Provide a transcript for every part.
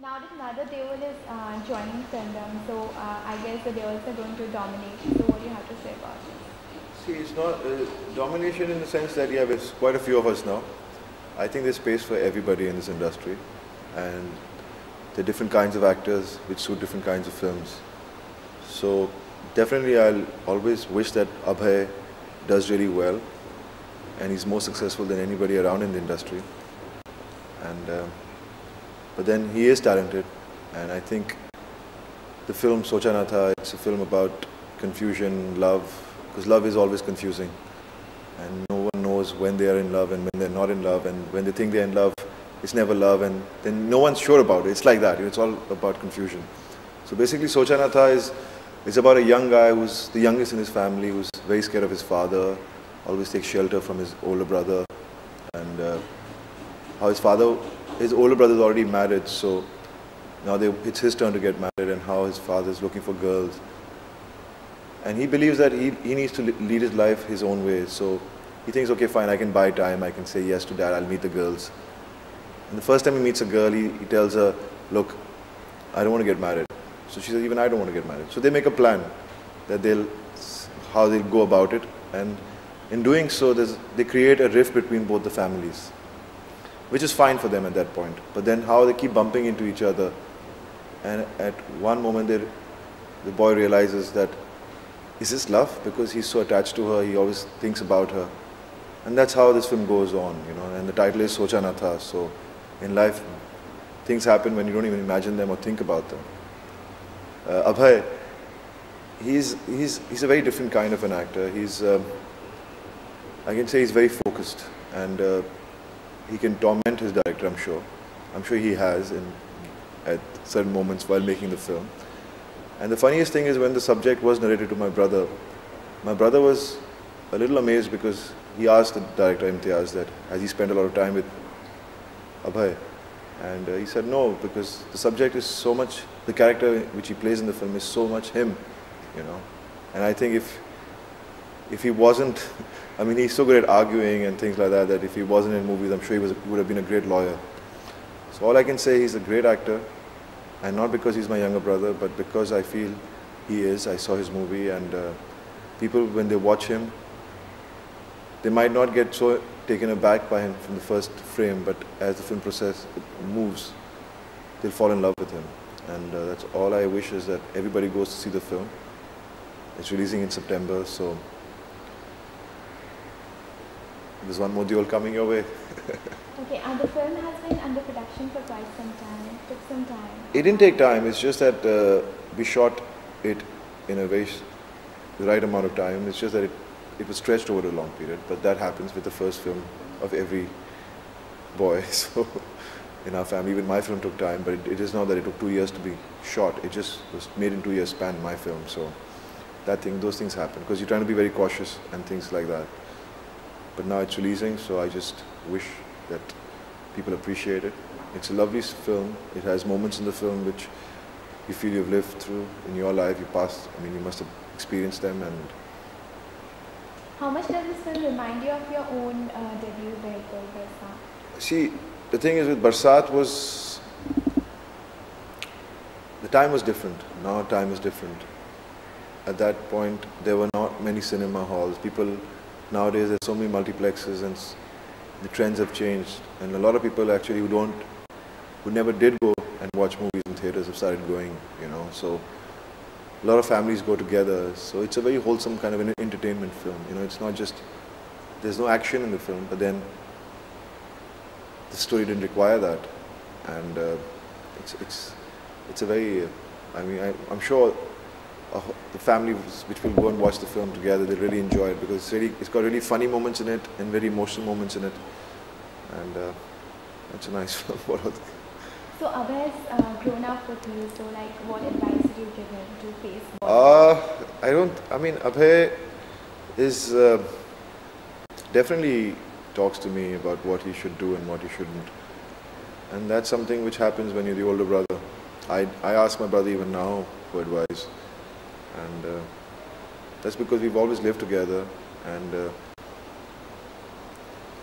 Now that another Deol is joining Fandom, so I guess the Deols are going to dominate. So what do you have to say about it? See, it's not domination in the sense that, yeah, there's quite a few of us now. I think there's space for everybody in this industry, and there are different kinds of actors which suit different kinds of films. So definitely I'll always wish that Abhay does really well, and he's more successful than anybody around in the industry. And but then he is talented, and I think the film Socha Na Tha, it's a film about confusion, love, because love is always confusing, and no one knows when they are in love and when they're not in love, and when they think they're in love, it's never love, and then no one's sure about it. It's like that. It's all about confusion. So basically, Socha Na Tha is about a young guy who's the youngest in his family, who's very scared of his father, always takes shelter from his older brother, and how his older brother is already married, so now it's his turn to get married, and how his father is looking for girls. And he believes that he needs to lead his life his own way. So he thinks, okay, fine, I can buy time, I can say yes to dad, I'll meet the girls. And the first time he meets a girl, he tells her, look, I don't want to get married. So she says, even I don't want to get married. So they make a plan that how they'll go about it. And in doing so, they create a rift between both the families, which is fine for them at that point. But then how they keep bumping into each other. And at one moment, the boy realizes that, is this love? Because he's so attached to her, he always thinks about her. And that's how this film goes on, and the title is Socha Na Tha. So in life, things happen when you don't even imagine them or think about them. Abhay, he's a very different kind of an actor. I can say he's very focused, and he can torment his director, I'm sure. I'm sure he has at certain moments while making the film. And the funniest thing is, when the subject was narrated to my brother was a little amazed, because he asked the director Imtiaz that, has he spent a lot of time with Abhay? And he said no, because the subject is so much, the character which he plays in the film is so much him, And I think if he wasn't, I mean, he's so good at arguing and things like that, that if he wasn't in movies, I'm sure he would have been a great lawyer. So all I can say, he's a great actor, and not because he's my younger brother, but because I feel he is. I saw his movie, and people, when they watch him, they might not get so taken aback by him from the first frame, but as the film process moves, they'll fall in love with him. And that's all I wish, is that everybody goes to see the film. It's releasing in September, so there's one more Deol coming your way. Okay, and the film has been under production for quite some time. It took some time. It didn't take time. It's just that we shot it in the right amount of time. It's just that it was stretched over a long period. But that happens with the first film of every boy. So in our family, even my film took time. But it is not that it took 2 years to be shot. It just was made in 2 years span, my film. So those things happen, because you're trying to be very cautious and things like that. But now it's releasing, so I just wish that people appreciate it. It's a lovely film. It has moments in the film which you feel you've lived through in your life. You must have experienced them. And how much does this film remind you of your own debut vehicle, Barsat? See, the thing is, with Barsat the time was different. Now time is different. At that point, there were not many cinema halls. Nowadays, there's so many multiplexes, and the trends have changed. And a lot of people actually who never did go and watch movies in theaters have started going, So a lot of families go together. So it's a very wholesome kind of an entertainment film. It's not just, there's no action in the film, but then the story didn't require that. And it's a very, I'm sure the family which will go and watch the film together, they'll really enjoy it, because it's got really funny moments in it and very emotional moments in it, and it's a nice film. So Abhay's grown up with you, so what advice did you give him to face Bollywood? Abhay is definitely talks to me about what he should do and what he shouldn't, and that's something which happens when you're the older brother. I ask my brother even now for advice. And that's because we've always lived together, and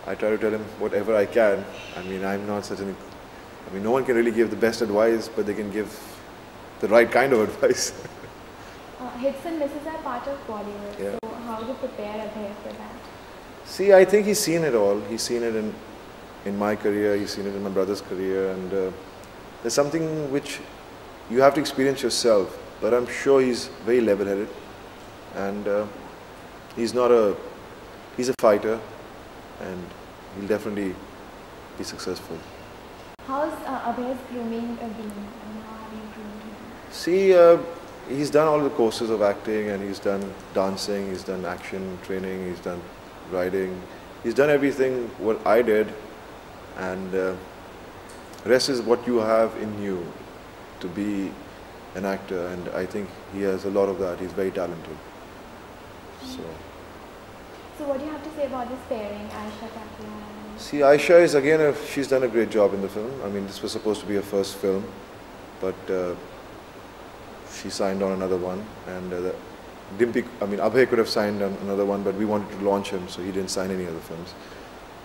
I try to tell him whatever I can. I'm not such I mean, no one can really give the best advice, but they can give the right kind of advice. Hits and misses are part of Bollywood. Yeah. So how do you prepare Abhay for that? See, I think he's seen it all. He's seen it in my career, he's seen it in my brother's career, and there's something which you have to experience yourself. But I'm sure he's very level-headed, and he's a fighter, and he'll definitely be successful. How's Abhay's grooming been? And how have you groomed him? See, he's done all the courses of acting, and he's done dancing, he's done action training, he's done riding. He's done everything what I did, and rest is what you have in you to be an actor, and I think he has a lot of that. He's very talented. So what do you have to say about this pairing, Aisha Katya and... See, Aisha is again, she's done a great job in the film. I mean, this was supposed to be her first film, but she signed on another one, and Abhay could have signed on another one, but we wanted to launch him, so he didn't sign any other films.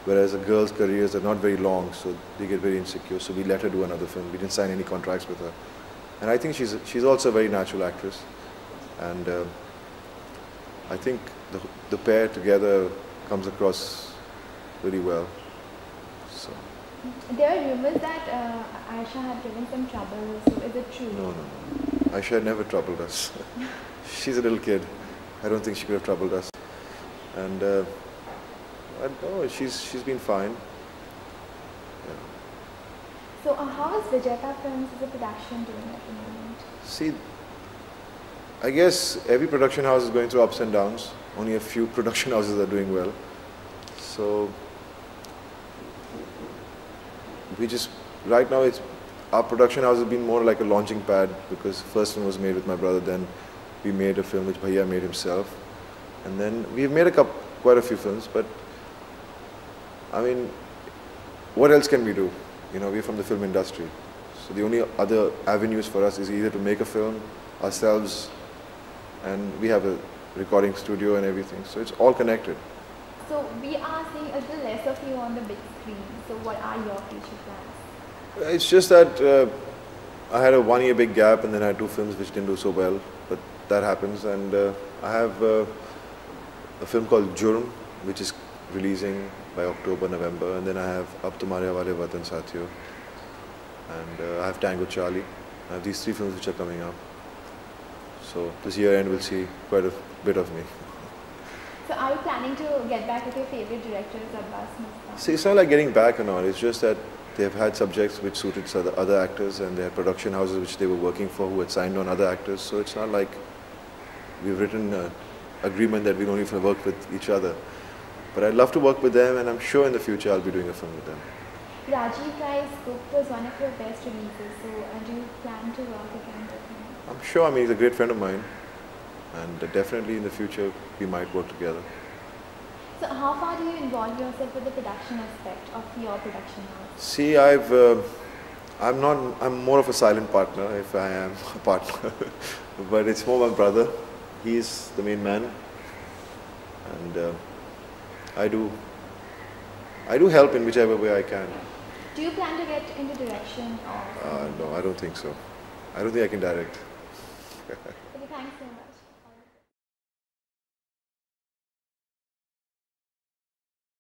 Whereas a girl's careers are not very long, so they get very insecure, so we let her do another film. We didn't sign any contracts with her. And I think she's also a very natural actress, and I think the pair together comes across really well. So. There are rumors that Aisha had given some trouble, so is it true? No. Aisha had never troubled us. She's a little kid. I don't think she could have troubled us. And I don't know, she's been fine. Yeah. So how is Vijayka Films as a production doing at the moment? See, I guess every production house is going through ups and downs. Only a few production houses are doing well. So right now our production house has been more like a launching pad, because the first one was made with my brother, then we made a film which Bhaiya made himself. And then we've made quite a few films, but I mean, what else can we do? You know, we're from the film industry. So the only other avenues for us is either to make a film ourselves, and we have a recording studio and everything. So it's all connected. So we are seeing a little less of you on the big screen. So what are your future plans? It's just that I had a 1 year big gap, and then I had 2 films which didn't do so well. But that happens, and I have a film called Jurm, which is releasing by October, November, and then I have Ab Tumhare Wale Watan Sathiyo, and I have Tango Charlie. I have these 3 films which are coming up. So this year end will see quite a bit of me. So are you planning to get back with your favorite directors, Abbas Mustan? See, it's not like getting back or not. It's just that they've had subjects which suited other actors, and they had production houses which they were working for who had signed on other actors. So it's not like we've written an agreement that we'll only work with each other. But I'd love to work with them, and I'm sure in the future I'll be doing a film with them. Rajiv Rai's book was one of your best releases, so do you plan to work again with him? I'm sure. I mean, he's a great friend of mine, and definitely in the future we might work together. So how far do you involve yourself with the production aspect of your production house? See, I'm more of a silent partner, if I am a partner, but it's more my brother. He's the main man, and I do help in whichever way I can. Do you plan to get into direction or? No, I don't think so. I don't think I can direct. Okay, thanks so much.